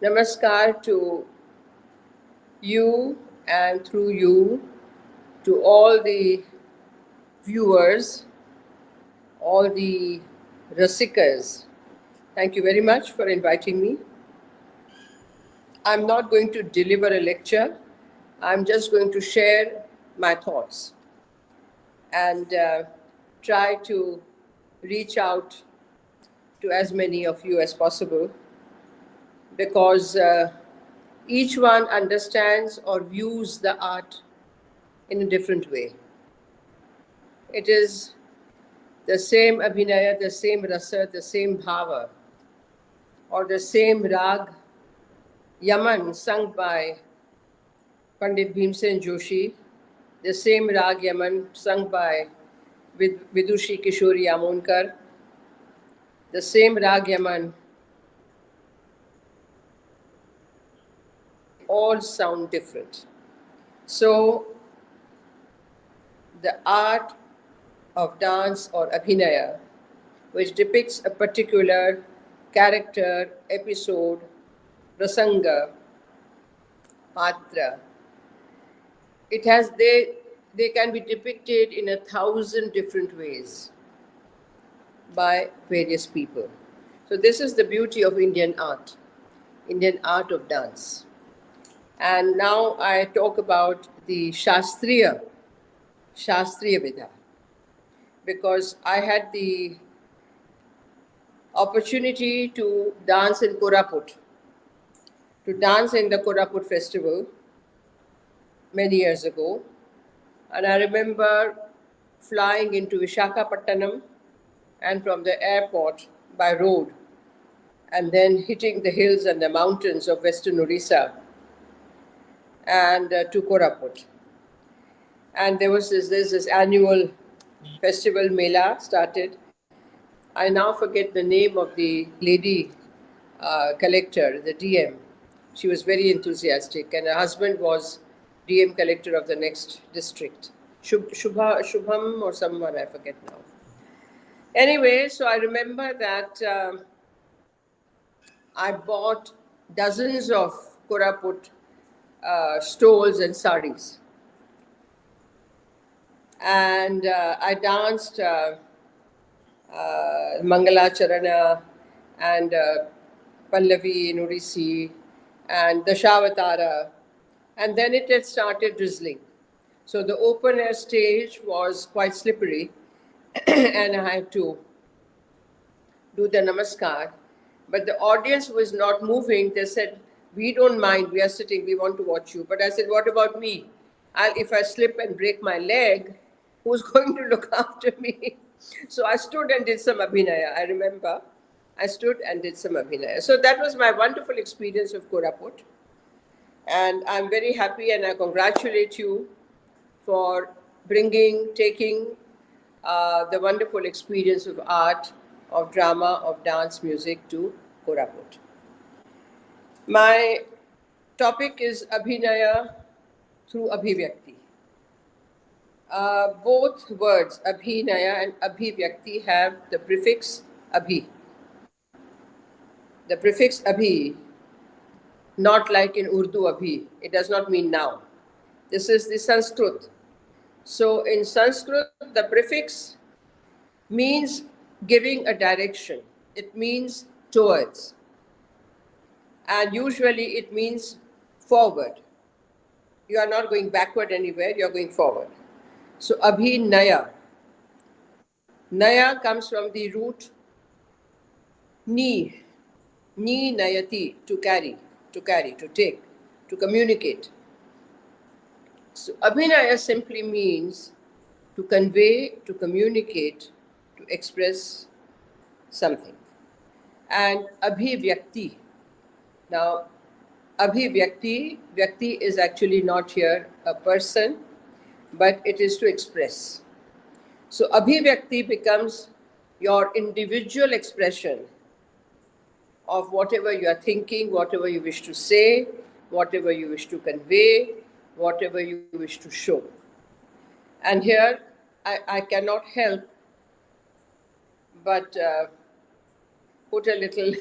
Namaskar to you and through you to all the viewers, all the Rasikas. Thank you very much for inviting me. I'm not going to deliver a lecture. I'm just going to share my thoughts and try to reach out to as many of you as possible because each one understands or views the art in a different way. It is the same Abhinaya, the same Rasa, the same Bhava, or the same Rag Yaman sung by Pandit Bhimsen Joshi, the same Rag Yaman sung by Vidushi Kishori Amonkar, the same Rag Yaman, all sound different. So the art of dance or Abhinaya, which depicts a particular character, episode, prasanga, patra, they can be depicted in 1,000 different ways by various people. So this is the beauty of Indian art of dance. And now I talk about the Shastriya Vidha, because I had the opportunity to dance in Koraput, to dance in the Koraput festival many years ago. And I remember flying into Visakhapatnam and from the airport by road and then hitting the hills and the mountains of western Orissa and to Koraput. And there's this annual festival Mela started. I now forget the name of the lady collector, the DM. She was very enthusiastic, and her husband was DM collector of the next district. Shubham or someone, I forget now. Anyway, so I remember that I bought dozens of Koraput stoles and saris. And I danced Mangala Charana and Pallavi in Odissi and Dashavatara. And then it had started drizzling. So the open air stage was quite slippery and I had to do the namaskar. But the audience was not moving. They said, "We don't mind, we are sitting, we want to watch you." But I said, "What about me? If I slip and break my leg, who's going to look after me?" So I stood and did some Abhinaya. I remember I stood and did some Abhinaya. So that was my wonderful experience of Koraput. And I'm very happy and I congratulate you for taking the wonderful experience of art, of drama, of dance, music to Koraput. My topic is Abhinaya through Abhivyakti. Both words, Abhinaya and Abhivyakti, have the prefix Abhi. The prefix Abhi, not like in Urdu Abhi, it does not mean now. This is the Sanskrit. So in Sanskrit, the prefix means giving a direction. It means towards. And usually it means forward. You are not going backward anywhere, you are going forward. So Abhinaya. Naya comes from the root ni. Ni nayati, to carry, to take, to communicate. So Abhinaya simply means to convey, to communicate, to express something. And Abhivyakti. Now, Abhivyakti, Vyakti is actually not here a person, but it is to express. So Abhivyakti becomes your individual expression of whatever you are thinking, whatever you wish to say, whatever you wish to convey, whatever you wish to show. And here I cannot help but put a little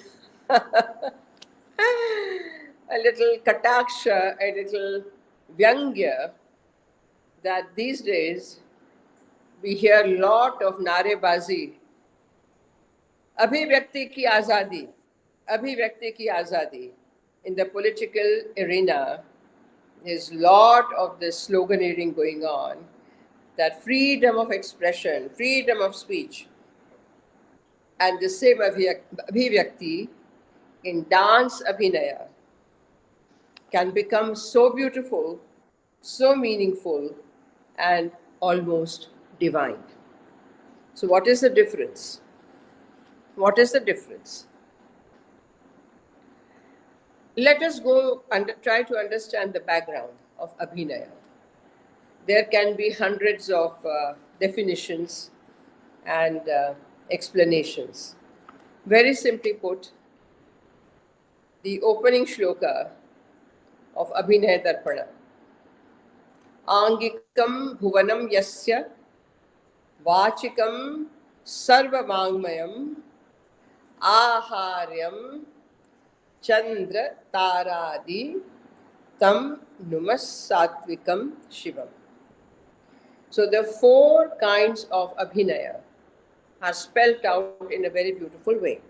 a little kataksha, a little vyangya, that these days we hear a lot of narebazi. Abhivyakti ki azadi, Abhivyakti ki azadi. In the political arena, there's a lot of this sloganeering going on, that freedom of expression, freedom of speech. And the same Abhivyakti in dance Abhinaya can become so beautiful, so meaningful, and almost divine. So, what is the difference? What is the difference? Let us go and try to understand the background of Abhinaya. There can be hundreds of definitions and explanations. Very simply put, the opening shloka of Abhinaya Darpana. Angikam bhuvanam yasya vachikam sarvamangmayam aharyam chandra taradi tam numas satvikam shivam. So the four kinds of Abhinaya are spelled out in a very beautiful way.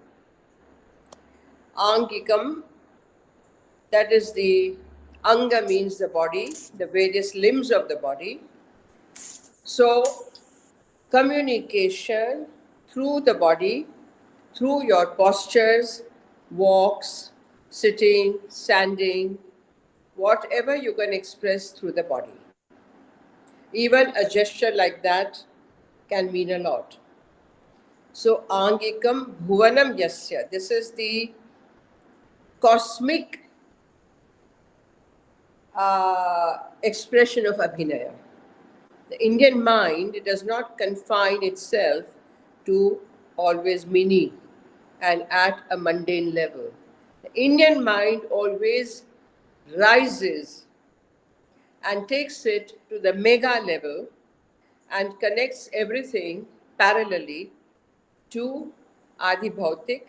Angikam, that is the anga means the body, the various limbs of the body. So communication through the body, through your postures, walks, sitting, standing, whatever you can express through the body. Even a gesture like that can mean a lot. So, Angikam Bhuvanam Yasya. This is the cosmic expression of Abhinaya. The Indian mind does not confine itself to always mini and at a mundane level. The Indian mind always rises and takes it to the mega level and connects everything parallelly to Adi Bhautik,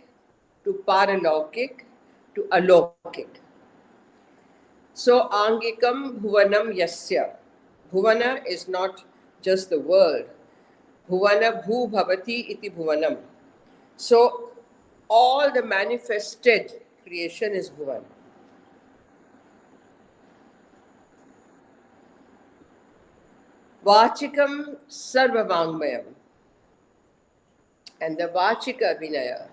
to Paralaukik, to Alaukik. So, Angikam Bhuvanam Yasya. Bhuvana is not just the world. Bhuvana Bhu Bhavati iti Bhuvanam. So, all the manifested creation is Bhuvan. Vachikam Sarvavangmayam. And the Vachika Abhinaya,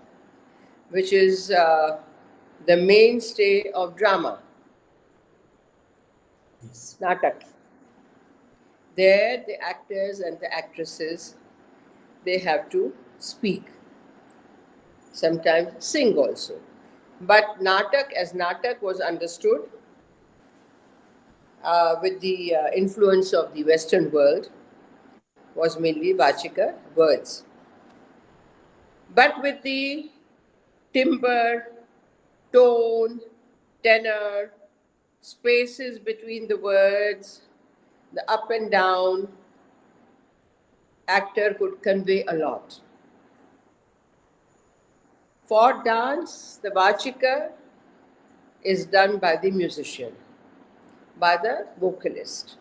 which is the mainstay of drama, Yes. Natak. There, the actors and the actresses, they have to speak, sometimes sing also. But Natak, as Natak was understood with the influence of the Western world, was mainly Vachika, words. But with the timbre, tone, tenor, spaces between the words, the up and down, actor could convey a lot. For dance, the Vachika is done by the musician, by the vocalist.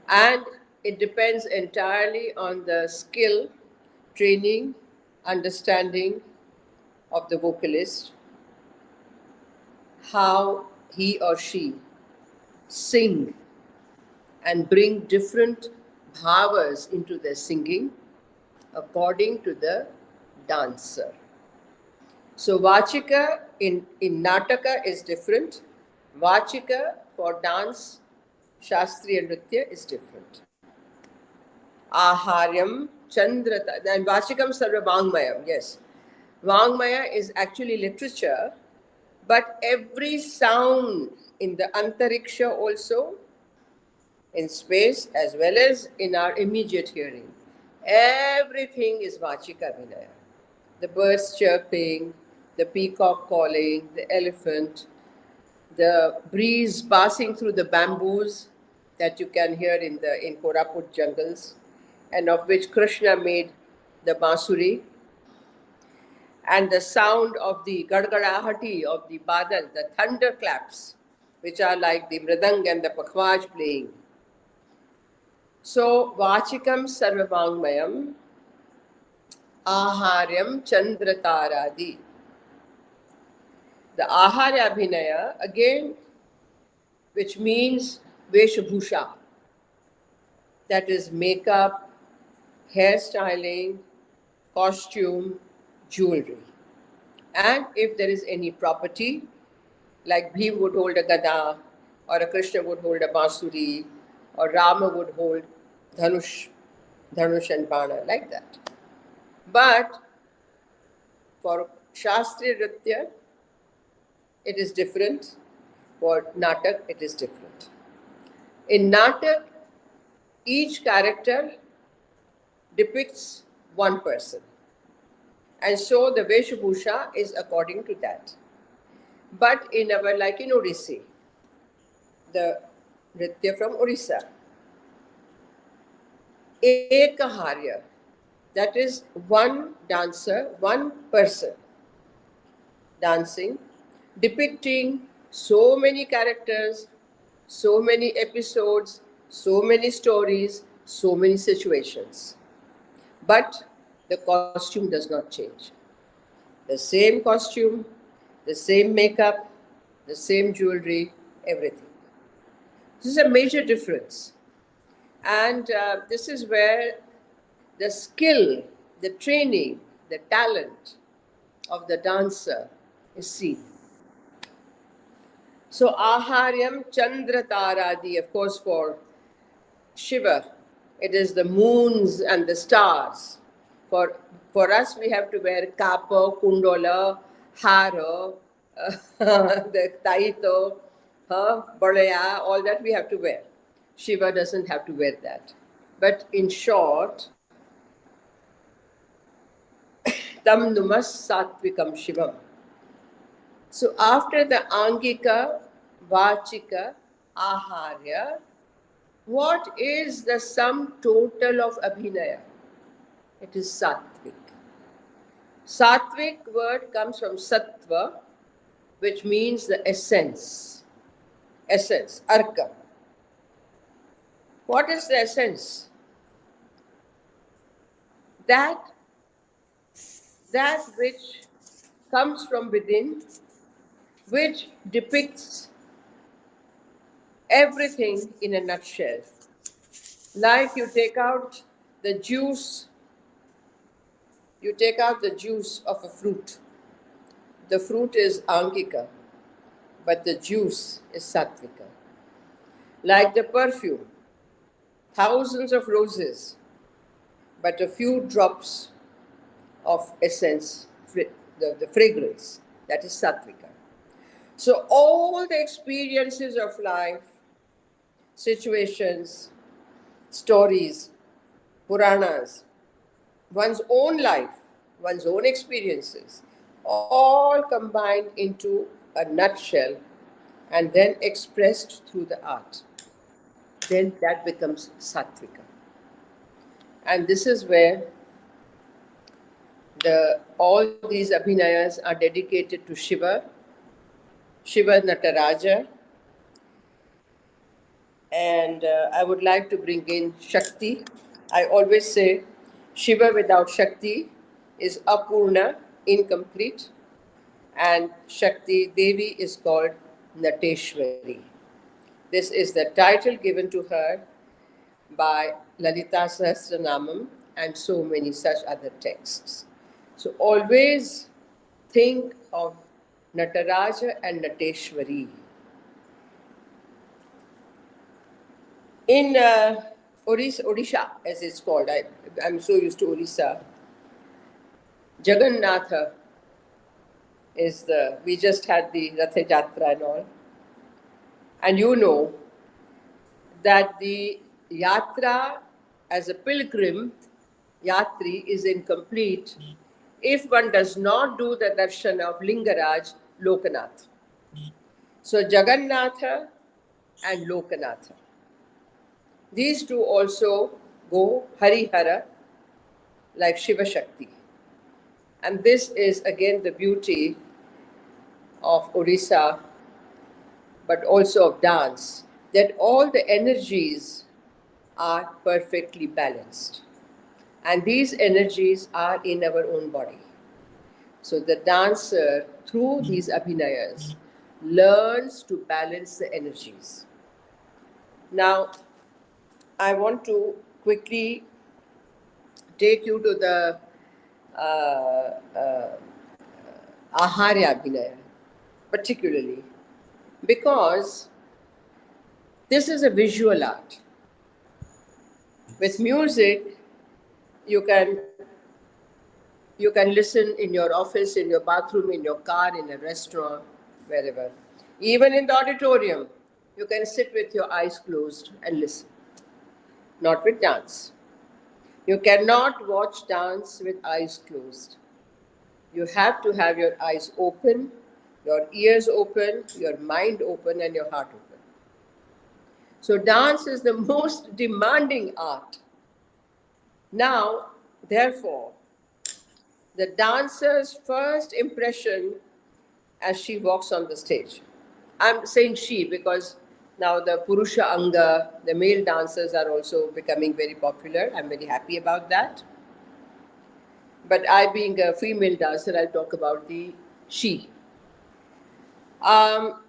And it depends entirely on the skill, training, understanding of the vocalist, how he or she sing and bring different bhavas into their singing according to the dancer. So Vachika in Nataka is different. Vachika for dance, Shastriya Nritya is different. Aharyam, Chandrata, and Vachikam Sarva Vangmayam, yes. Vangmaya is actually literature, but every sound in the Antariksha also, in space as well as in our immediate hearing, everything is Vachika Abhinaya. The birds chirping, the peacock calling, the elephant, the breeze passing through the bamboos that you can hear in Koraput jungles, and of which Krishna made the Basuri, and the sound of the gadgadahati of the badal, the thunderclaps, which are like the mridang and the pakhwaj playing. So, vachikam sarvavangmayam aharyam chandrataradi. The aharya abhinaya, again, which means veshabhusha, that is makeup, hairstyling, costume, jewelry. And if there is any property, like Bhim would hold a gada, or a Krishna would hold a basuri, or Rama would hold dhanush and bana, like that. But for Shastriya Nritya, it is different. For Natak, it is different. In Natak, each character depicts one person. And so the Veshabhusha is according to that. But in our, like in Odissi, the Nritya from Orissa, Ekaharya, that is one dancer, one person dancing, depicting so many characters, so many episodes, so many stories, so many situations. But the costume does not change. The same costume, the same makeup, the same jewelry, everything. This is a major difference. And this is where the skill, the training, the talent of the dancer is seen. So, Aharyam Chandra Taradi, of course, for Shiva, it is the moons and the stars. For us, we have to wear kapa, kundola, hara, the taito, balaya, all that we have to wear. Shiva doesn't have to wear that. But in short, tam numas satvikam shivam. So after the angika, vachika, aharya, what is the sum total of abhinaya? It is sattvic. Sattvic word comes from sattva, which means the essence. Essence, arka. What is the essence? That which comes from within, which depicts everything in a nutshell. Like you take out the juice of a fruit. The fruit is angika, but the juice is sattvika. Like the perfume, thousands of roses, but a few drops of essence, the fragrance, that is sattvika. So all the experiences of life, situations, stories, Puranas, one's own life, one's own experiences, all combined into a nutshell and then expressed through the art. Then that becomes Sattvika. And this is where all these Abhinayas are dedicated to Shiva, Shiva Nataraja, and I would like to bring in Shakti. I always say Shiva without Shakti is apurna, incomplete, and Shakti Devi is called Nateshwari. This is the title given to her by Lalita Sahasranamam and so many such other texts. So always think of Nataraja and Nateshwari. In Odisha, as it's called, I'm so used to Odisha, Jagannatha we just had the Rath Yatra and all. And you know that the Yatra as a pilgrim, Yatri, is incomplete if one does not do the darshan of Lingaraj, Lokanath. So Jagannatha and Lokanatha. These two also go Harihara like Shiva Shakti. And this is again the beauty of Orissa, but also of dance, that all the energies are perfectly balanced. And these energies are in our own body. So the dancer, through these abhinayas, learns to balance the energies. Now, I want to quickly take you to the Aharya Abhinaya, particularly because this is a visual art. With music, you can you can listen in your office, in your bathroom, in your car, in a restaurant, wherever. Even in the auditorium, you can sit with your eyes closed and listen. Not with dance. You cannot watch dance with eyes closed. You have to have your eyes open, your ears open, your mind open, and your heart open. So, dance is the most demanding art. Now, therefore, the dancer's first impression as she walks on the stage. I'm saying she because now the Purusha Anga, the male dancers are also becoming very popular. I'm very happy about that. But I, being a female dancer, I'll talk about the she. Um,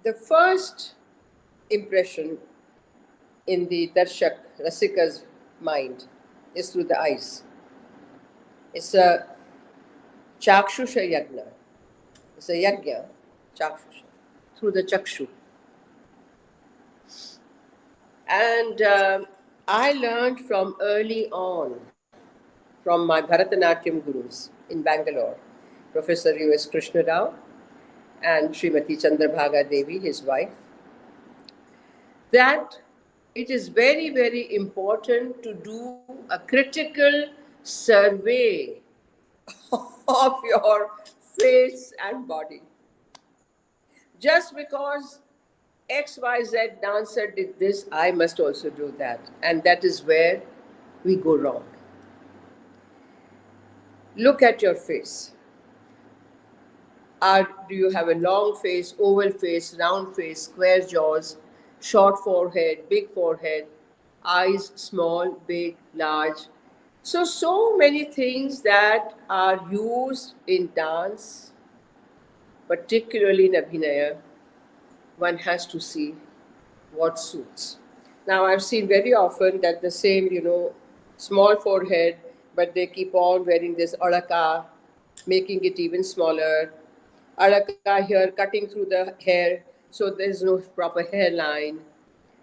the first impression in the Darshak, Rasika's mind is through the eyes. It's a Chakshusha Yagna. It's a Yagya, Chakshusha, through the Chakshu. And I learned from early on from my Bharatanatyam gurus in Bangalore, Professor U.S. Krishna Rao and Srimati Chandrabhaga Devi, his wife, that it is very, very important to do a critical survey of your face and body. Just because XYZ dancer did this, I must also do that. And that is where we go wrong. Look at your face. Do you have a long face, oval face, round face, square jaws, short forehead, big forehead, eyes small, big, large? So many things that are used in dance, particularly in Abhinaya, one has to see what suits. Now, I've seen very often that the same, small forehead, but they keep on wearing this araka, making it even smaller. Araka here, cutting through the hair, so there's no proper hairline.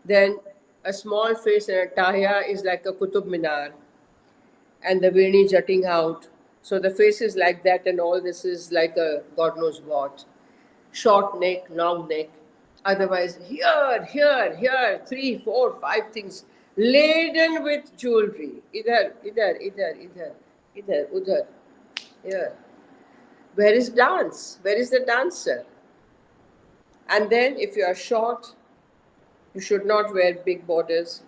Then a small face and a taya is like a Qutub Minar, and the veeni jutting out. So the face is like that, and all this is like a God knows what. Short neck, long neck. Otherwise, here, three, four, five things laden with jewelry. Idhar, udhar, here. Where is dance? Where is the dancer? And then, if you are short, you should not wear big borders.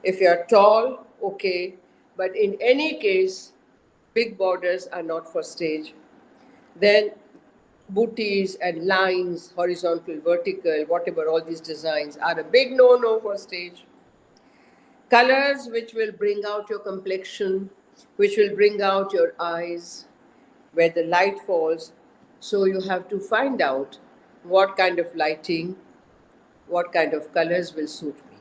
If you are tall, okay. But in any case, big borders are not for stage. Then booties and lines, horizontal, vertical, whatever, all these designs are a big no-no for stage. Colors which will bring out your complexion, which will bring out your eyes, where the light falls. So you have to find out what kind of lighting, what kind of colors will suit me.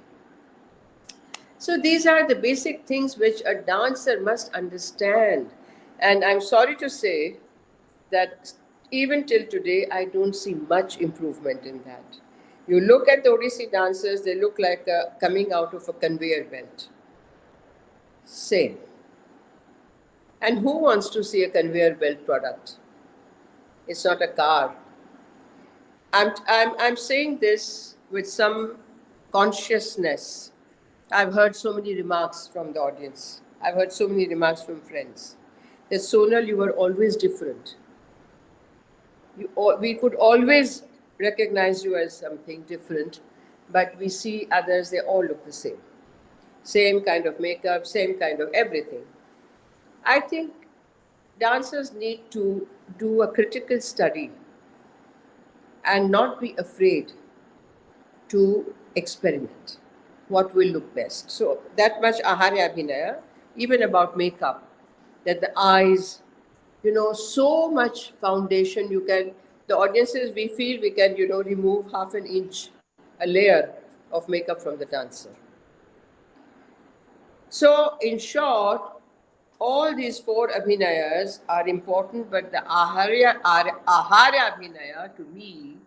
So these are the basic things which a dancer must understand. And I'm sorry to say that even till today, I don't see much improvement in that. You look at the Odissi dancers, they look like coming out of a conveyor belt. Same. And who wants to see a conveyor belt product? It's not a car. I'm saying this with some consciousness. I've heard so many remarks from the audience. I've heard so many remarks from friends. That Sonal, you were always different. We could always recognize you as something different, but we see others, they all look the same. Same kind of makeup, same kind of everything. I think dancers need to do a critical study and not be afraid to experiment what will look best. So that much Aharya Abhinaya, even about makeup, that the eyes, so much foundation you can, the audiences, we feel we can, remove half an inch, a layer of makeup from the dancer. So in short, all these four abhinayas are important, but the Aharya Abhinaya to me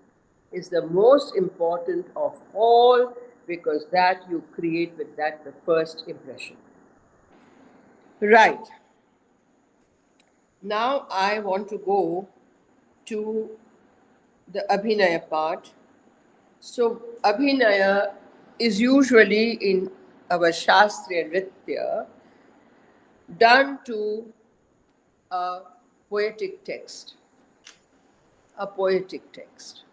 is the most important of all because that you create with that the first impression. Right. Now I want to go to the Abhinaya part. So Abhinaya is usually in our Shastriya Nritya done to a poetic text, a poetic text,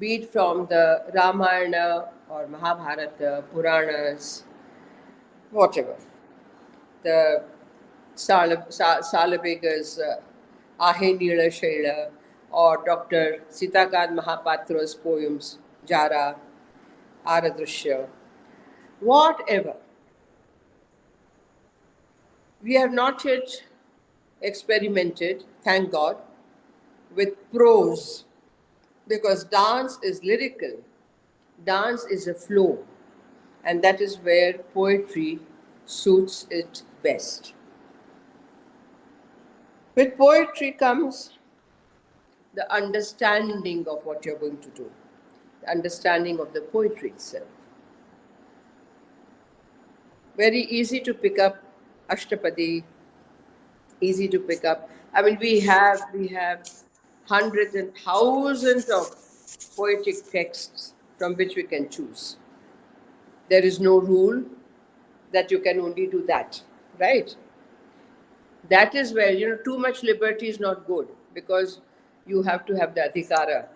be it from the Ramayana or Mahabharata, Puranas, whatever. The Salabega's Ahe Neela Shaila or Dr. Sitakant Mahapatra's poems, Jara, Aradrushya, whatever. We have not yet experimented, thank God, with prose because dance is lyrical, dance is a flow, and that is where poetry suits it best. With poetry comes the understanding of what you're going to do, the understanding of the poetry itself. Very easy to pick up Ashtapadi, easy to pick up. I mean, we have hundreds and thousands of poetic texts from which we can choose. There is no rule that you can only do that, right? That is where, too much liberty is not good because you have to have the adhikara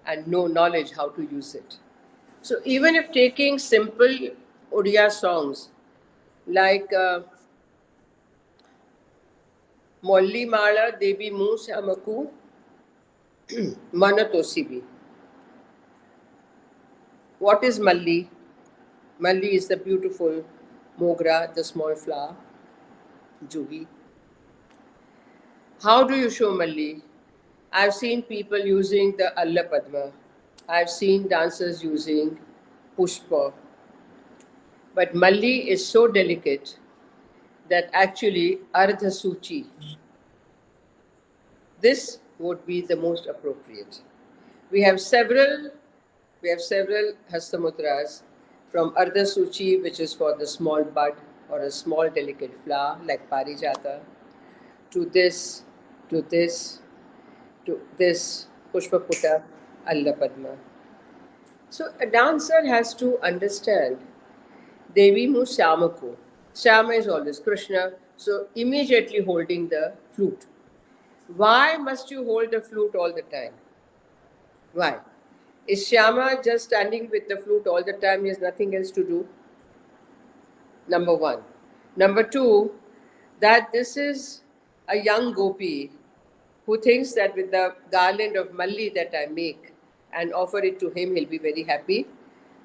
and know knowledge how to use it. So even if taking simple Odia songs like Molli Mala Devi Mu Samaku Manatosibi. What is Malli? Malli is the beautiful mogra, the small flower, juhi. How do you show Malli? I've seen people using the Alla Padma. I've seen dancers using Pushpa. But Malli is so delicate that actually Ardha Suchi, this would be the most appropriate. We have several Hastamudras from Ardha Suchi, which is for the small bud or a small delicate flower like Parijata, to this, to this, to this Pushpaputta, Alla Padma. So a dancer has to understand Devi Mu Shyamaku. Shyama is always Krishna, so immediately holding the flute. Why must you hold the flute all the time? Why? Is Shyama just standing with the flute all the time? He has nothing else to do? Number one. Number two, that this is a young gopi who thinks that with the garland of malli that I make and offer it to him, he'll be very happy.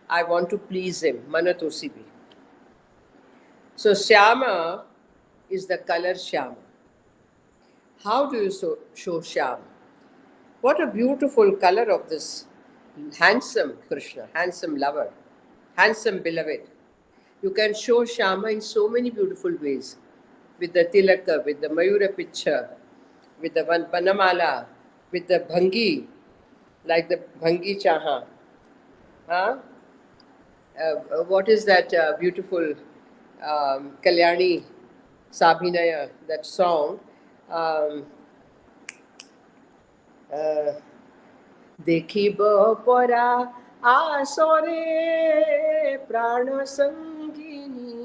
I want to please him. Manatosibi. So Shyama is the color Shyama. How do you show Shyama? What a beautiful color of this handsome Krishna, handsome lover, handsome beloved. You can show Shyama in so many beautiful ways. With the tilaka, with the mayura picture, with the vanamala, with the bhangi, like the bhangi chaha. Huh? What is that beautiful Kalyani Sabhinaya, that song? Um, দেখিব পরা আসরে প্রাণ সঙ্গিনী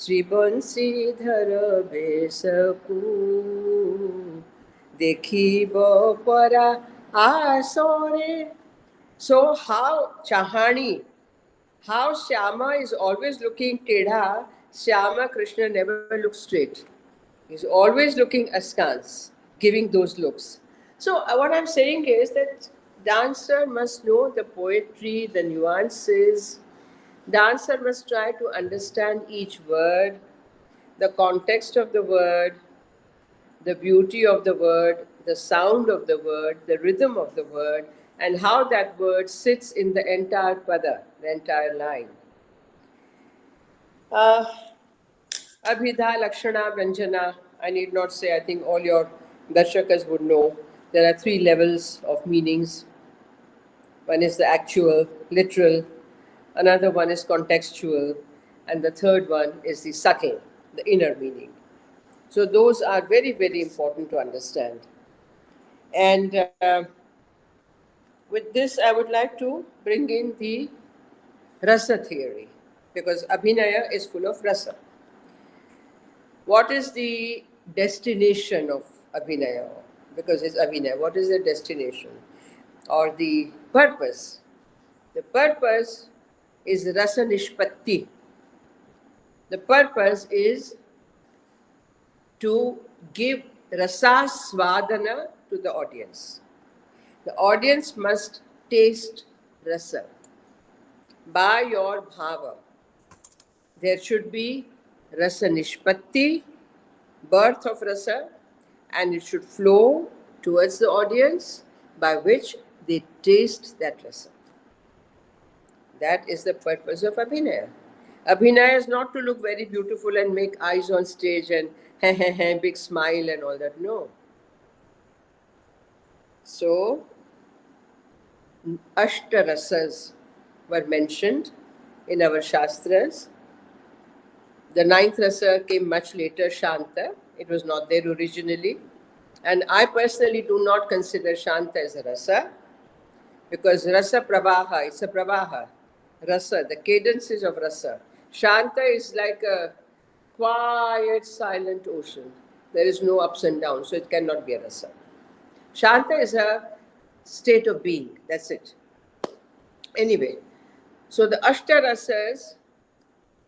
শ্রীবংশীধর বেশকু দেখিব পরা আসরে. So how Chahani, how Shyama is always looking tedha, Shyama Krishna never looks straight. He's always looking askance, giving those looks. So what I'm saying is that dancer must know the poetry, the nuances. Dancer must try to understand each word, the context of the word, the beauty of the word, the sound of the word, the rhythm of the word, and how that word sits in the entire pada, the entire line. Uh, Abhidha, Lakshana, Vyanjana, I need not say, I think all your darshakas would know. There are three levels of meanings. One is the actual, literal, another one is contextual, and the third one is the subtle, the inner meaning. So those are very, very important to understand. And with this, I would like to bring in the rasa theory, because Abhinaya is full of rasa. What is the destination of Abhinaya? Because it's Abhinaya. What is the destination or the purpose? The purpose is rasa nishpatti. The purpose is to give rasa svadana to the audience. The audience must taste rasa by your bhava. There should be rasa nishpatti, birth of rasa, and it should flow towards the audience by which they taste that rasa. That is the purpose of Abhinaya. Abhinaya is not to look very beautiful and make eyes on stage and big smile and all that. No. So, Ashtarasas were mentioned in our Shastras. The ninth rasa came much later, Shanta. It was not there originally. And I personally do not consider Shanta as a rasa because rasa pravaha, it's a pravaha. Rasa, the cadences of rasa. Shanta is like a quiet, silent ocean. There is no ups and downs, so it cannot be a rasa. Shanta is a state of being, that's it. Anyway, so the Ashtarasas,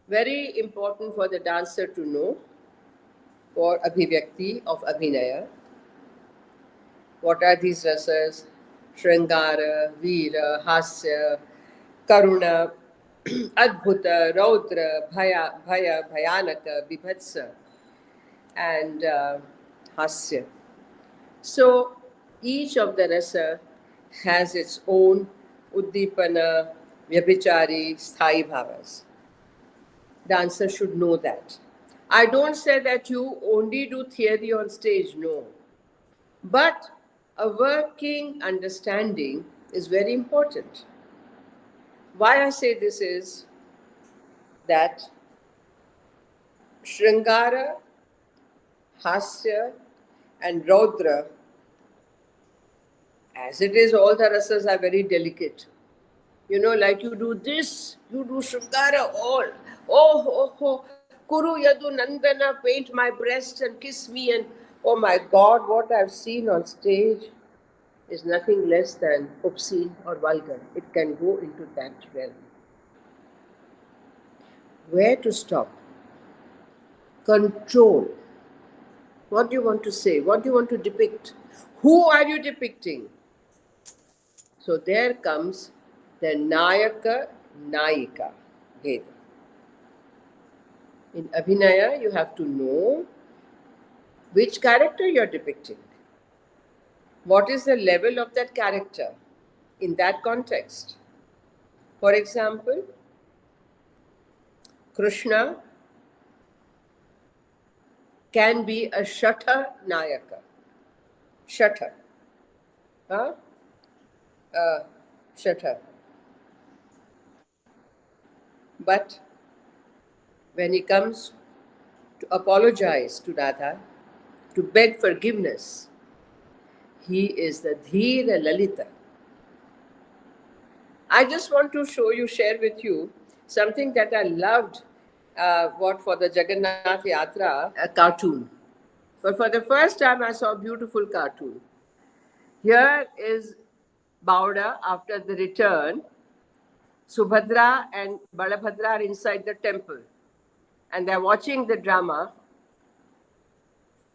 very important for the dancer to know for Abhivyakti of Abhinaya. What are these rasas? Shrangara, Veera, Hasya, Karuna, Adbhuta, Raudra, Bhaya, Bhayanaka, Bibhatsa, and Hasya. So each of the rasa has its own Uddipana, Vyabhichari, Sthai bhavas. Dancer should know that. I don't say that you only do theory on stage, no. But a working understanding is very important. Why I say this is that Sringara, Hasya, and Raudra, as it is, all the rasas are very delicate. You know, like you do this, you do Sringara, all. Oh, oh, oh, Kuru Yadu Nandana, paint my breast and kiss me. And oh my God, what I've seen on stage is nothing less than obscene or vulgar. It can go into that realm. Where to stop? Control. What do you want to say? What do you want to depict? Who are you depicting? So there comes the Nayaka Nayika Bheda. In Abhinaya, you have to know which character you're depicting. What is the level of that character in that context? For example, Krishna can be a Shatha Nayaka. Shatha. Huh? Shatha. But when he comes to apologize to Radha, to beg forgiveness, he is the Dhira Lalita. I just want to share with you something that I loved for the Jagannath Yatra, a cartoon. But for the first time, I saw a beautiful cartoon. Here is Bauda after the return. Subhadra and Balabhadra are inside the temple and they're watching the drama.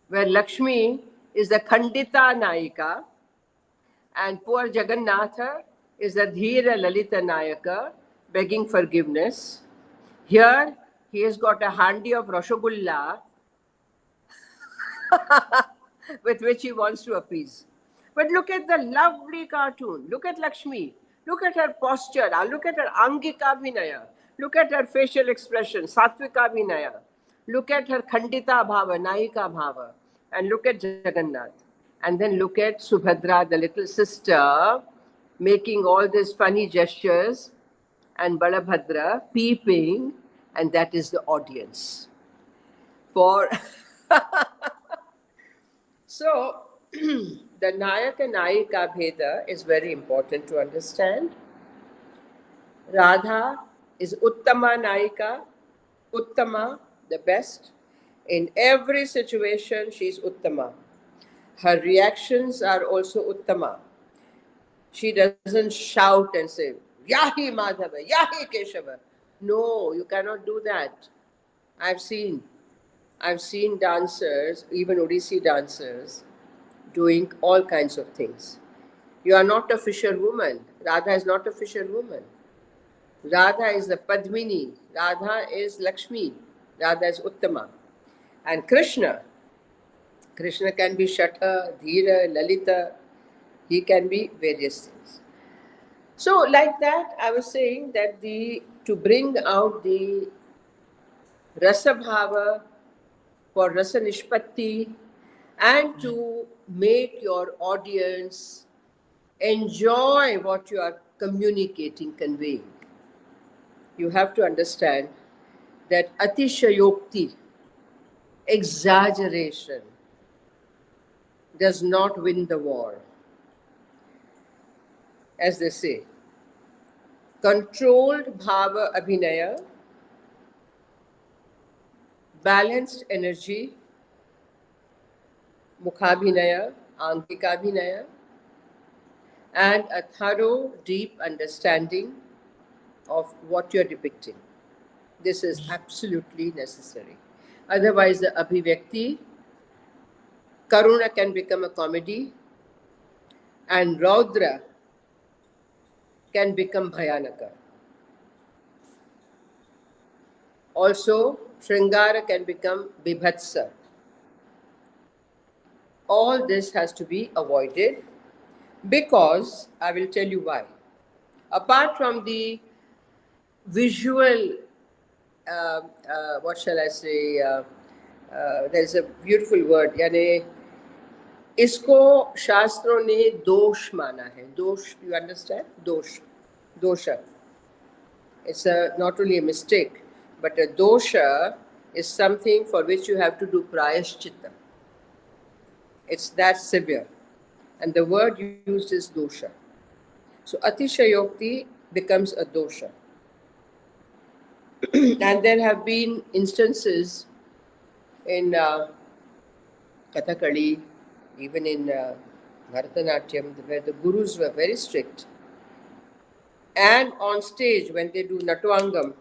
where Lakshmi is the Khandita Nayika and poor Jagannatha is the Dhira Lalita Nayaka begging forgiveness. Here he has got a handi of Rasgulla with which he wants to appease. But look at the lovely cartoon. Look at Lakshmi. Look at her posture. Look at her Angika Abhinaya. Look at her facial expression, Satvika Abhinaya. Look at her Khandita Bhava, Naika Bhava. And look at Jagannath. And then look at Subhadra, the little sister, making all these funny gestures, and Balabhadra peeping, and that is the audience. For so, the Nayaka Nayika Bheda is very important to understand. Radha is Uttama Nayika, Uttama, the best. In every situation, she is Uttama. Her reactions are also Uttama. She doesn't shout and say, Yahi Madhava, Yahi Keshava. No, you cannot do that. I've seen dancers, even Odissi dancers, doing all kinds of things. You are not a fisherwoman. Radha is not a fisherwoman. Radha is the Padmini. Radha is Lakshmi. Radha is Uttama. And Krishna can be Shatha, Dhira, Lalita. He can be various things. So, like that, I was saying that to bring out the Rasa Bhava for Rasa Nishpatti and to make your audience enjoy what you are communicating, conveying. You have to understand that Atishayokti, exaggeration, does not win the war. As they say, controlled bhava abhinaya, balanced energy, mukhabhinaya, angikabhinaya, and a thorough, deep understanding of what you're depicting. This is absolutely necessary. Otherwise, the Abhivyakti, Karuna can become a comedy, and Raudra can become Bhayanaka. Also, Shringara can become Bibhatsa. All this has to be avoided because I will tell you why. Apart from the visual, what shall I say, there's a beautiful word, यानी इसको शास्त्रों ने दोष माना है. दोष, you understand? दोष, dosha. It's not only a mistake, but a dosha is something for which you have to do prayashchitta. It's that severe. And the word used is dosha. So Atishayokti becomes a dosha. And there have been instances in Kathakali, even in Bharatanatyam, where the gurus were very strict. And on stage, when they do Natwangam,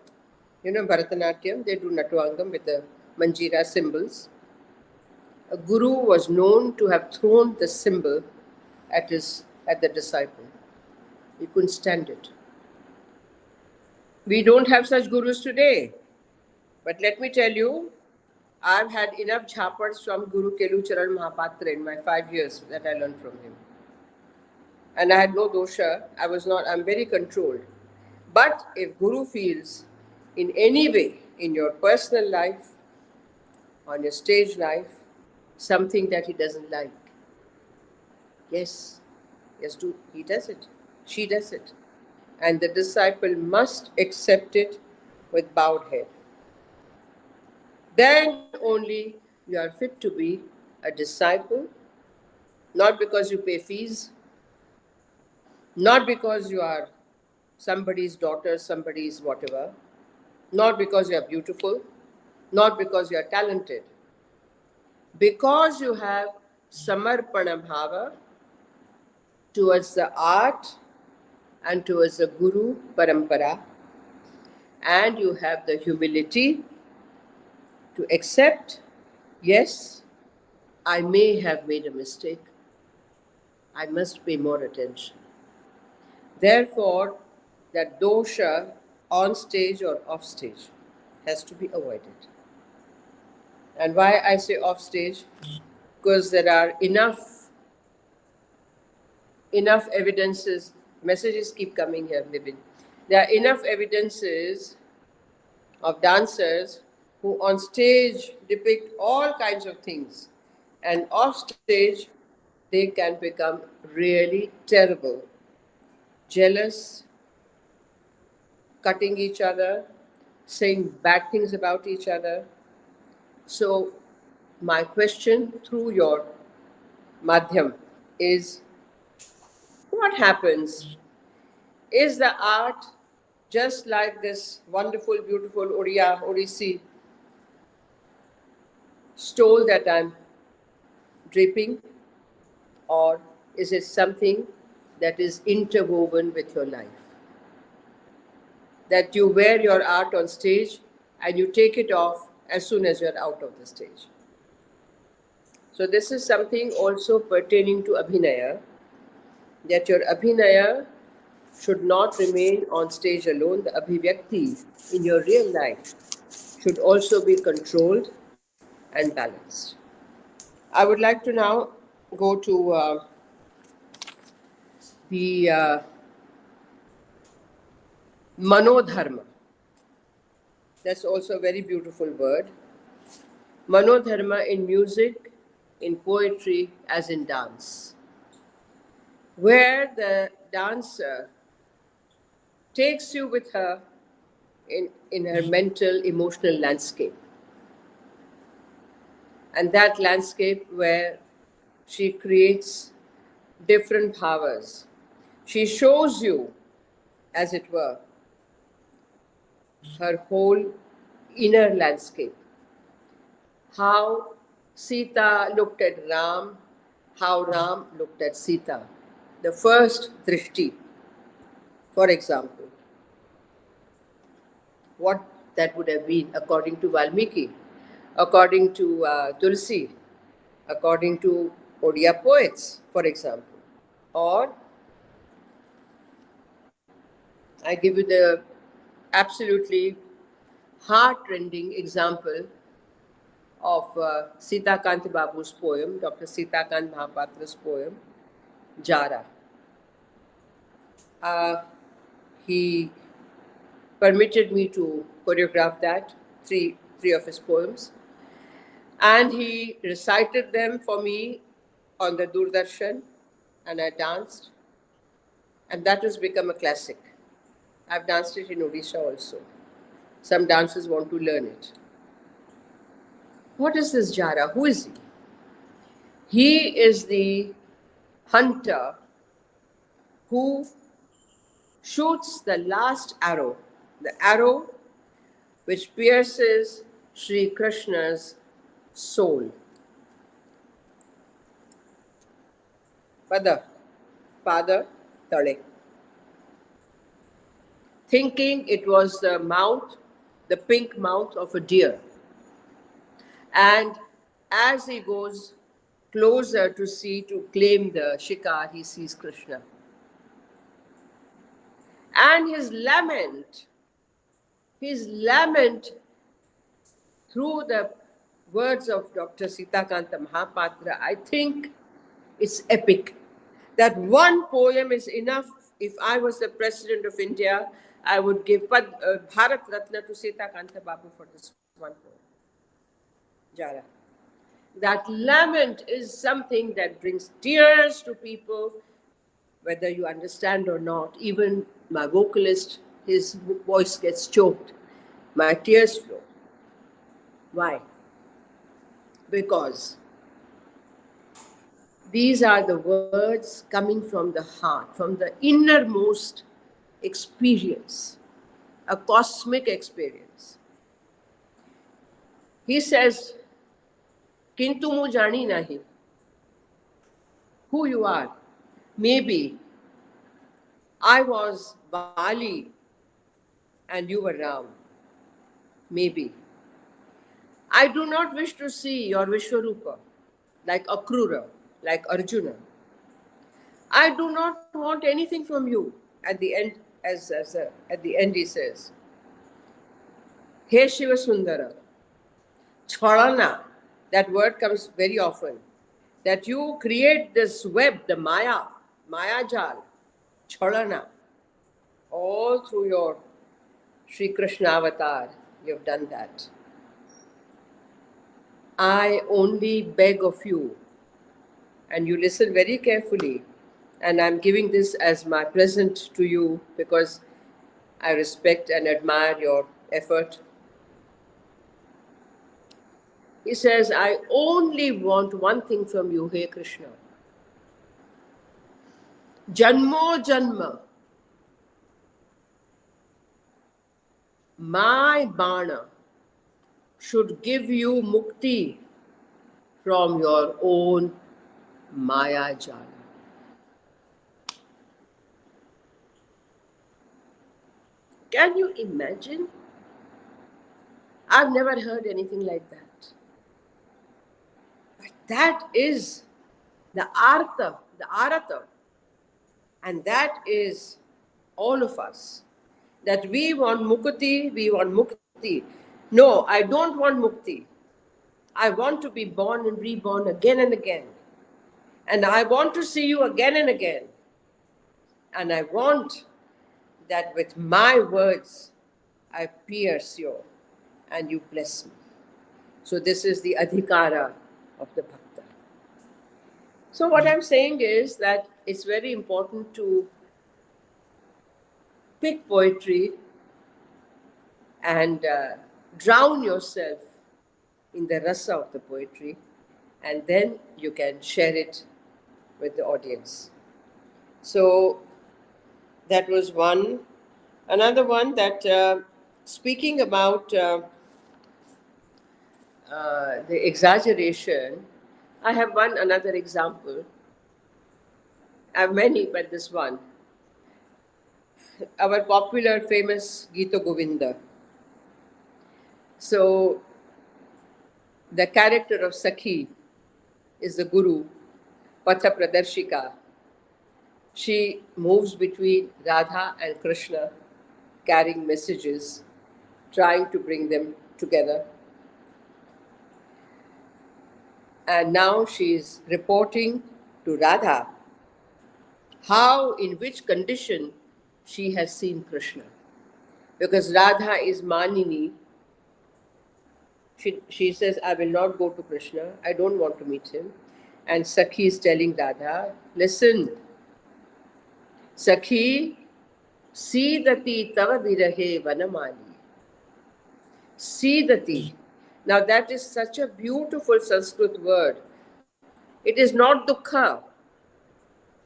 Bharatanatyam, they do Natwangam with the Manjira cymbals. A guru was known to have thrown the cymbal at the disciple. He couldn't stand it. We don't have such gurus today. But let me tell you, I've had enough jhapads from Guru Kelucharan Mahapatra in my 5 years that I learned from him. And I had no dosha. I'm very controlled. But if Guru feels in any way in your personal life, on your stage life, something that he doesn't like, yes, he does it. She does it. And the disciple must accept it with bowed head. Then only you are fit to be a disciple, not because you pay fees, not because you are somebody's daughter, somebody's whatever, not because you are beautiful, not because you are talented, because you have samarpana bhava towards the art and towards the Guru Parampara, and you have the humility to accept, yes, I may have made a mistake. I must pay more attention. Therefore, that dosha on stage or off stage has to be avoided. And why I say off stage? Because there are enough evidences. Messages keep coming here, Bibin. There are enough evidences of dancers who on stage depict all kinds of things, and off stage they can become really terrible, jealous, cutting each other, saying bad things about each other. So, my question through your madhyam is, what happens? Is the art just like this wonderful, beautiful Odissi stole that I'm draping, or is it something that is interwoven with your life? That you wear your art on stage and you take it off as soon as you're out of the stage. So, this is something also pertaining to Abhinaya, that your Abhinaya should not remain on stage alone. The Abhivyakti in your real life should also be controlled and balanced. I would like to now go to the Manodharma. That's also a very beautiful word. Manodharma in music, in poetry, as in dance, where the dancer takes you with her in her mental, emotional landscape. And that landscape where she creates different powers. She shows you, as it were, her whole inner landscape. How Sita looked at Ram, how Ram looked at Sita. The first drishti, for example, what that would have been according to Valmiki, according to Tulsi, according to Odia poets, for example. Or I give you the absolutely heart-rending example of Sita Kanti Babu's poem, Dr. Sita Kant Mahapatra's poem, Jara. Uh, he permitted me to choreograph that, three of his poems, and he recited them for me on the Doordarshan, and I danced, and that has become a classic. I've danced it in Odisha also. Some dancers want to learn it. What is this Jara? Who is he? He is the hunter who shoots the last arrow, the arrow which pierces Sri Krishna's soul. Pada, Pada, Tade. Thinking it was the mouth, the pink mouth of a deer. And as he goes closer to claim the shikar, he sees Krishna. And his lament through the words of Dr. Sitakanta Mahapatra, I think it's epic. That one poem is enough. If I was the President of India, I would give Bharat Ratna to Sitakanta Babu for this one poem. Jara. That lament is something that brings tears to people, whether you understand or not. Even my vocalist, his voice gets choked. My tears flow. Why? Because these are the words coming from the heart, from the innermost experience, a cosmic experience. He says, Kintu mu jani nahi, who you are. Maybe I was Bali and you were Ram. Maybe. I do not wish to see your Vishwarupa. like Akrura, like Arjuna. I do not want anything from you. At the end, at the end, he says, Hey Shiva Sundara, Chhalana, that word comes very often, that you create this web, the Maya Jal, Chhalana, all through your Sri Krishna avatar, you've done that. I only beg of you, and you listen very carefully, and I'm giving this as my present to you because I respect and admire your effort. He says, I only want one thing from you, Hey Krishna. Janmo Janma, my Bana should give you mukti from your own Maya Jala. Can you imagine? I've never heard anything like that. But that is the artha, and that is all of us. That we want mukti, we want mukti. No, I don't want mukti. I want to be born and reborn again and again. And I want to see you again and again. And I want that with my words, I pierce you and you bless me. So this is the adhikara of the bhakta. So what I'm saying is that it's very important to pick poetry and drown yourself in the rasa of the poetry, and then you can share it with the audience. So that was one. Another one that speaking about the exaggeration, I have another example. I have many, but this one. Our popular, famous Gita Govinda. So the character of Sakhi is the Guru, Patha Pradarshika. She moves between Radha and Krishna, carrying messages, trying to bring them together. And now she is reporting to Radha how, in which condition she has seen Krishna. Because Radha is Manini. She says, I will not go to Krishna. I don't want to meet him. And Sakhi is telling Radha, listen, Sakhi, Sidati tava virahe vanamali. Sidati. Now that is such a beautiful Sanskrit word. It is not dukkha.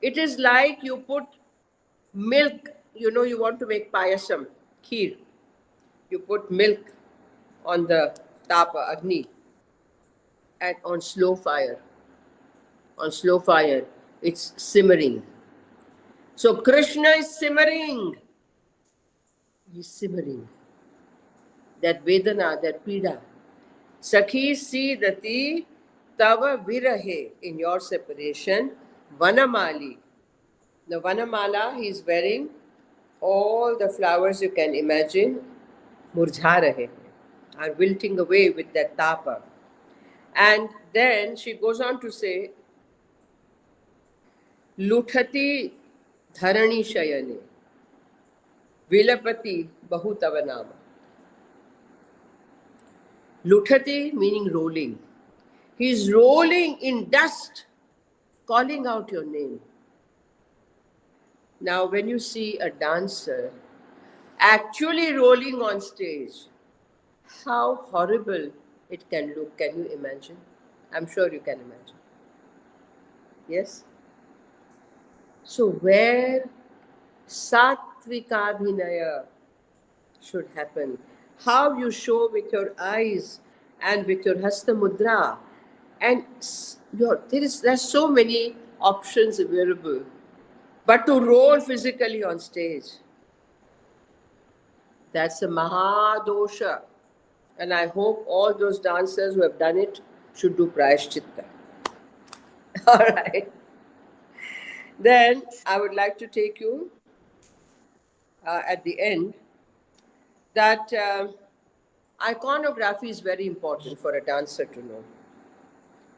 It is like you put milk, you want to make payasam, kheer. You put milk on the tapa, agni, and on slow fire. On slow fire, it's simmering. So Krishna is simmering. He's simmering. That Vedana, that Pida. Sakhi Sidati Tava Virahe, in your separation, Vanamali. The Vanamala he is wearing all the flowers you can imagine, murjha rahe, are wilting away with that tapa. And then she goes on to say, Luthati dharani shayane, vilapati bahutava nama. Luthati meaning rolling. He is rolling in dust, calling out your name. Now, when you see a dancer actually rolling on stage, how horrible it can look. Can you imagine? I'm sure you can imagine. Yes? So, where Satvika Abhinaya should happen, how you show with your eyes and with your Hasta Mudra, and there's so many options available. But to roll physically on stage, that's a Mahadosha. And I hope all those dancers who have done it should do Prayashchitta. All right. Then I would like to take you at the end that iconography is very important for a dancer to know,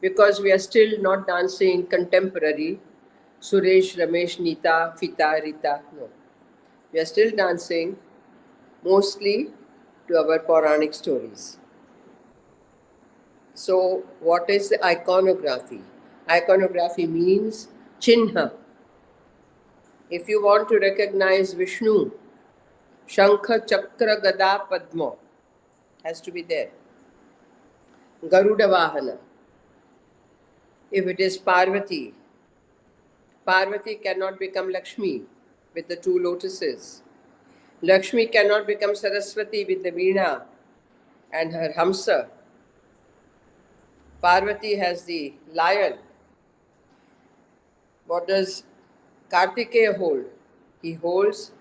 because we are still not dancing contemporary Suresh, Ramesh, Nita, Fita, Rita. No. We are still dancing mostly to our Puranic stories. So, what is the iconography? Iconography means chinha. If you want to recognize Vishnu, Shankha, Chakra, Gada, Padma has to be there. Garuda Vahana. If it is Parvati, Parvati cannot become Lakshmi with the two lotuses. Lakshmi cannot become Saraswati with the Veena and her Hamsa. Parvati has the lion. What does Kartikeya hold? He holds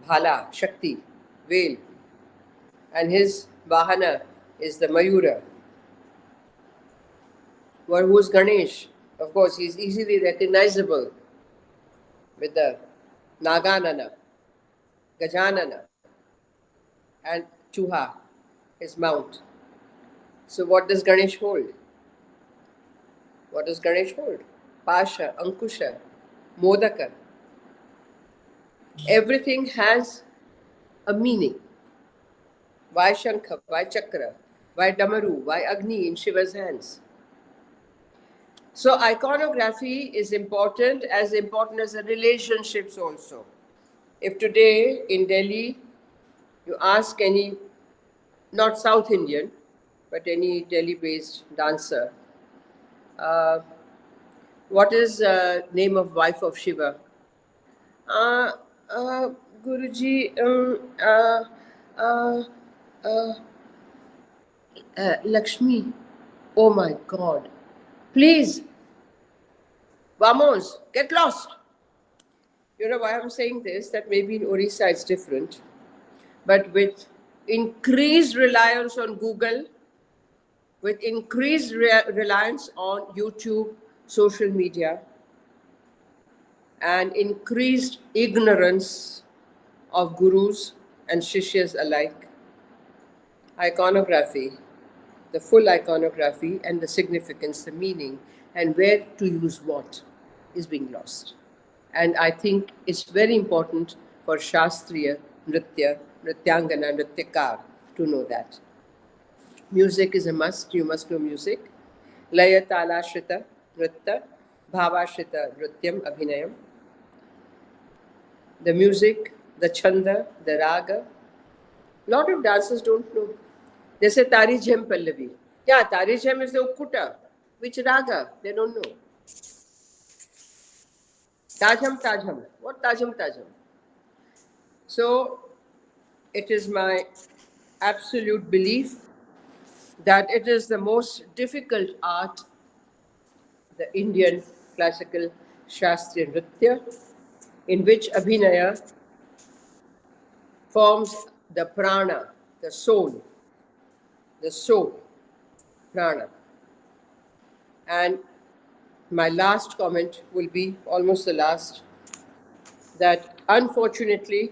Bhala, Shakti, veil. And his Vahana is the Mayura. Well, who's Ganesh? Of course, he's easily recognizable with the Naganana, Gajanana, and Chuha, his mount. So, what does Ganesh hold? What does Ganesh hold? Pasha, Ankusha, Modaka. Everything has a meaning. Why Shankha? Why Chakra? Why Damaru? Why Agni in Shiva's hands? So iconography is important as the relationships also. If today in Delhi you ask any, not South Indian, but any Delhi-based dancer, uh, what is name of wife of Shiva? Uh, uh, Guruji, uh, uh, Lakshmi. Oh my God. Please, vamos, get lost. You know why I'm saying this? That maybe in Orissa it's different. But with increased reliance on Google, with increased reliance on YouTube, social media, and increased ignorance of gurus and shishyas alike, iconography, the full iconography and the significance, the meaning, and where to use what is being lost. And I think it's very important for Shastriya Nritya, Nrityangana, Nrityakar to know that. Music is a must, you must know music. Laya Talashrita Nritya, Bhavashrita Nrityam Abhinayam. The music, the chanda, the raga. Lot of dancers don't know. They say Tari Jhem Pallavi. Yeah, Tari Jhem is the Ukkuta. Which raga? They don't know. Tajam Tajam. What Tajam Tajam? So, it is my absolute belief that it is the most difficult art, the Indian classical Shastriya Nritya, in which Abhinaya forms the prana, the soul, prana. And my last comment will be almost the last, that unfortunately,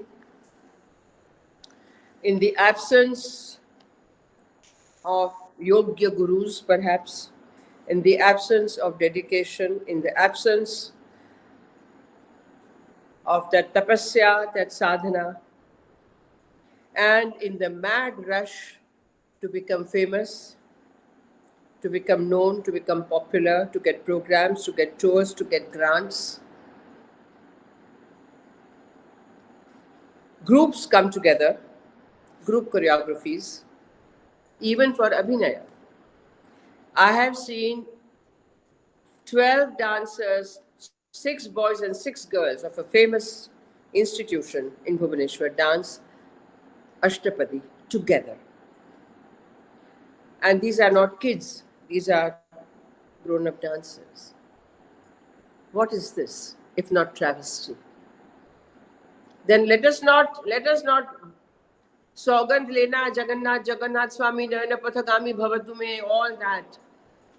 in the absence of Yogya Gurus, perhaps, in the absence of dedication, in the absence of that tapasya, that sadhana, and in the mad rush to become famous, to become known, to become popular, to get programs, to get tours, to get grants, groups come together, group choreographies, even for Abhinaya. I have seen 12 dancers, 6 boys and 6 girls of a famous institution in Bhubaneswar dance Ashtapadi together. And these are not kids, these are grown-up dancers. What is this if not travesty? Then let us not Saugandh Lena, Jagannath, Jagannath Swami, Nayana Pathagami Bhavatume, all that.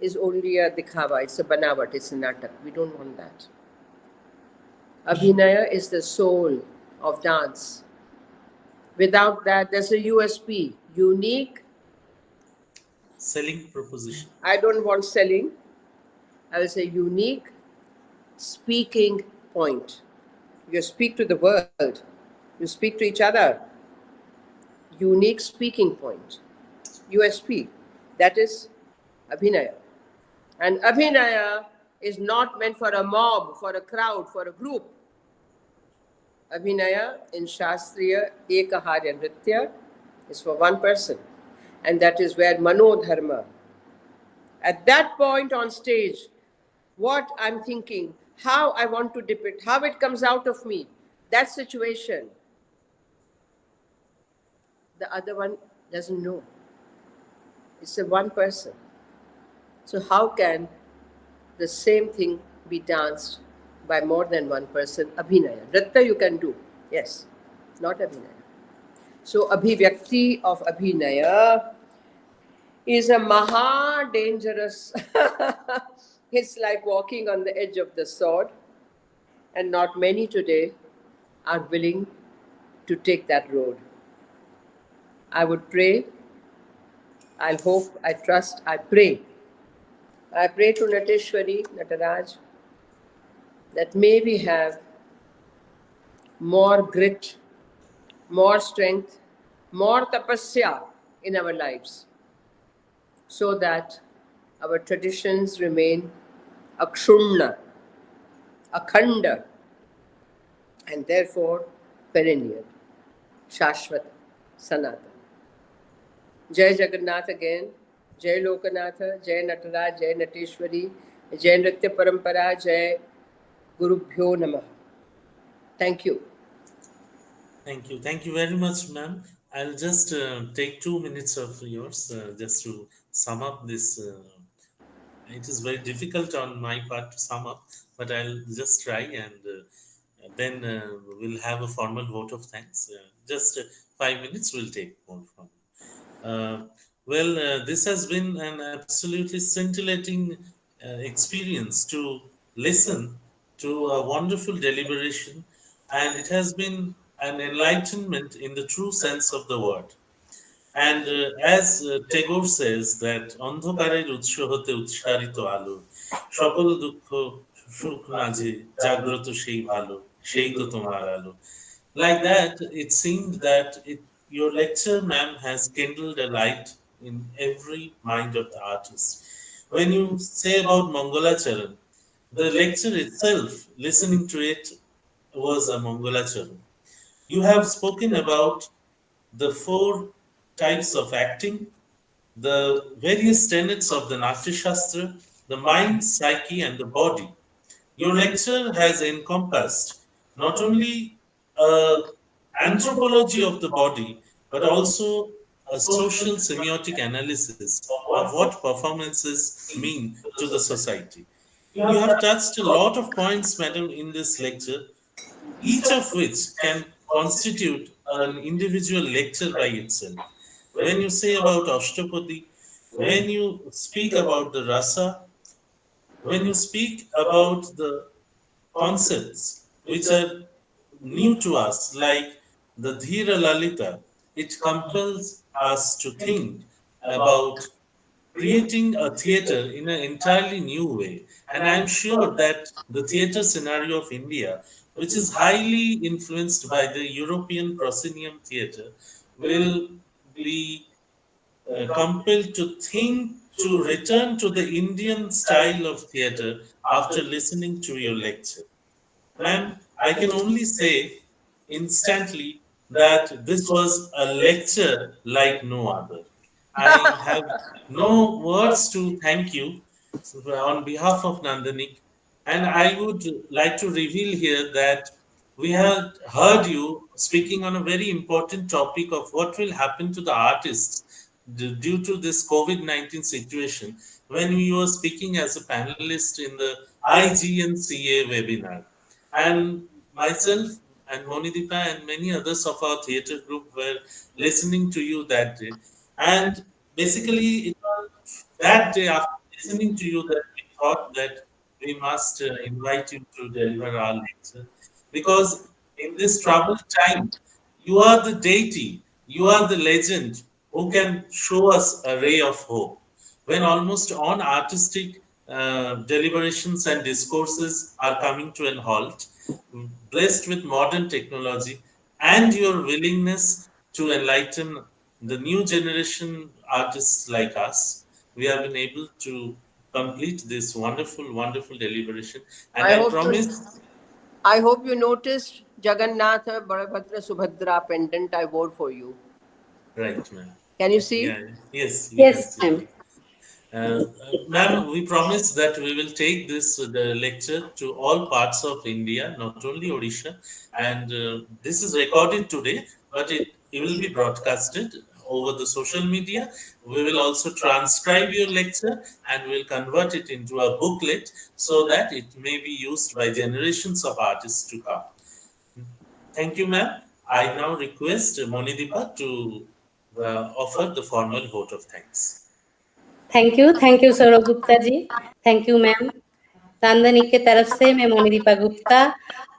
is only a dikhava, it's a banawat, it's a natak. We don't want that. Abhinaya is the soul of dance. Without that, there's a USP, unique. Selling proposition. I don't want selling. I will say unique speaking point. You speak to the world, you speak to each other. Unique speaking point, USP. That is Abhinaya. And Abhinaya is not meant for a mob, for a crowd, for a group. Abhinaya in Shastriya Ekaharya Nritya is for one person. And that is where Manodharma. At that point on stage, what I'm thinking, how I want to depict, how it comes out of me, that situation, the other one doesn't know. It's a one person. So how can the same thing be danced by more than one person? Abhinaya. Nritya you can do, yes, not Abhinaya. So Abhivyakti of Abhinaya is a maha dangerous. It's like walking on the edge of the sword, and not many today are willing to take that road. I would pray, I'll hope, I trust, I pray. I pray to Nateshwari, Nataraj, that may we have more grit, more strength, more tapasya in our lives, so that our traditions remain akshunna, akhanda, and therefore perennial, shashvat, sanatan. Jai Jagannath again, Jai Lokanatha, Jai Nataraj, Jai Nateshwari, Jai Nritya Parampara, Jai Gurubhyo Namah. Thank you. Thank you. Thank you very much, ma'am. I'll just take 2 minutes of yours just to sum up this. It is very difficult on my part to sum up, but I'll just try, and then we'll have a formal vote of thanks. Just 5 minutes will take more from. Uh, this has been an absolutely scintillating experience to listen to a wonderful deliberation, and it has been an enlightenment in the true sense of the word. And as Tagore says that অন্ধকারের উৎস হতে উৎসারিত আলো সকল দুঃখ সুখ মাঝে জাগ্রত সেই ভালো সেই তো তোমার আলো. Like that, it seemed that your lecture, ma'am, has kindled a light in every mind of the artist. When you say about Mangalacharan, the lecture itself, listening to it, was a Mangalacharan. You have spoken about the four types of acting, the various tenets of the Natya Shastra, the mind, psyche, and the body. Your lecture has encompassed not only anthropology of the body, but also a social semiotic analysis of what performances mean to the society. You have touched a lot of points, madam, in this lecture, each of which can constitute an individual lecture by itself. When you say about Ashtapadi, when you speak about the rasa, when you speak about the concepts which are new to us, like the Dhira Lalita, it compels us to think about creating a theater in an entirely new way. And I'm sure that the theater scenario of India, which is highly influenced by the European proscenium theater, will be compelled to think to return to the Indian style of theater after listening to your lecture. Ma'am, I can only say instantly that this was a lecture like no other. I have no words to thank you on behalf of Nandanik, and I would like to reveal here that we had heard you speaking on a very important topic of what will happen to the artists due to this COVID-19 situation when you were speaking as a panelist in the IGNCA webinar. And myself and Monidipa and many others of our theatre group were listening to you that day. And basically, that day after listening to you that we thought that we must invite you to deliver our lecture, because in this troubled time, you are the deity, you are the legend who can show us a ray of hope. When almost all artistic deliberations and discourses are coming to an halt, blessed with modern technology and your willingness to enlighten the new generation artists like us, we have been able to complete this wonderful, wonderful deliberation. And I I hope you, promise, I hope you noticed Jagannath Balabhadra Subhadra pendant I wore for you. right, ma'am. Can you see? Yeah, yes, we can Yes, see. ma'am. Ma'am, we promise that we will take this the lecture to all parts of India, not only Odisha. And this is recorded today, but it will be broadcasted over the social media. We will also transcribe your lecture and we'll convert it into a booklet so that it may be used by generations of artists to come. Thank you, ma'am. I now request Monidipa to offer the formal vote of thanks. Thank you Saurabh Gupta ji, thank you ma'am. नांदनिक के तरफ से मैं मोनिदीपा गुप्ता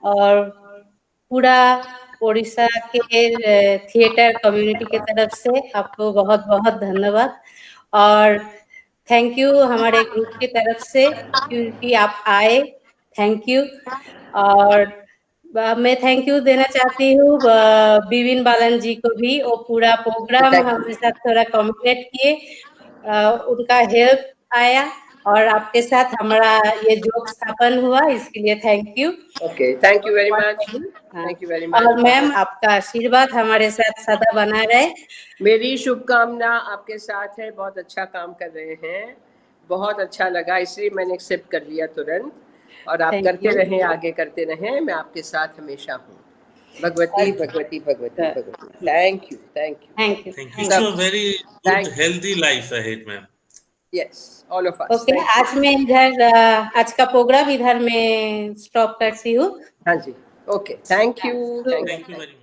और पूरा उड़ीसा के theatre community के तरफ से आपको बहुत बहुत धन्यवाद। और थैंक यू हमारे ग्रुप की तरफ से क्योंकि आप आए, थैंक यू। और मैं थैंक यू देना चाहती हूँ बिपिन बालन जी को भी, वो पूरा प्रोग्राम Thank you. हमारे साथ थोड़ा कम्युनिकेट किए, उनका हेल्प आया और आपके साथ हमारा ये जोक स्थापन हुआ, इसके लिए thank you. Okay, thank you very much. Thank you very much. और मैम आपका आशीर्वाद हमारे साथ सदा बना रहे। मेरी शुभकामना आपके साथ है, बहुत अच्छा काम कर रहे हैं, बहुत अच्छा लगा, इसलिए मैंने एक्सेप्ट कर लिया तुरंत। और आप Thank करते you. रहें, आगे करते रहें, मैं आपके साथ हमेशा हूँ। Bhagwati Bhagwati Bhagwati Bhagwati. Thank you, thank you. Thank you. Thank you. Wish you a very good, Thank you. healthy life ahead, ma'am. Yes, all of us. Okay, Thank you. आज मैं इधर आज का प्रोग्राम इधर में स्टॉप करती हूँ। हाँ जी, okay, thank you, So- thank Thank you. you very much.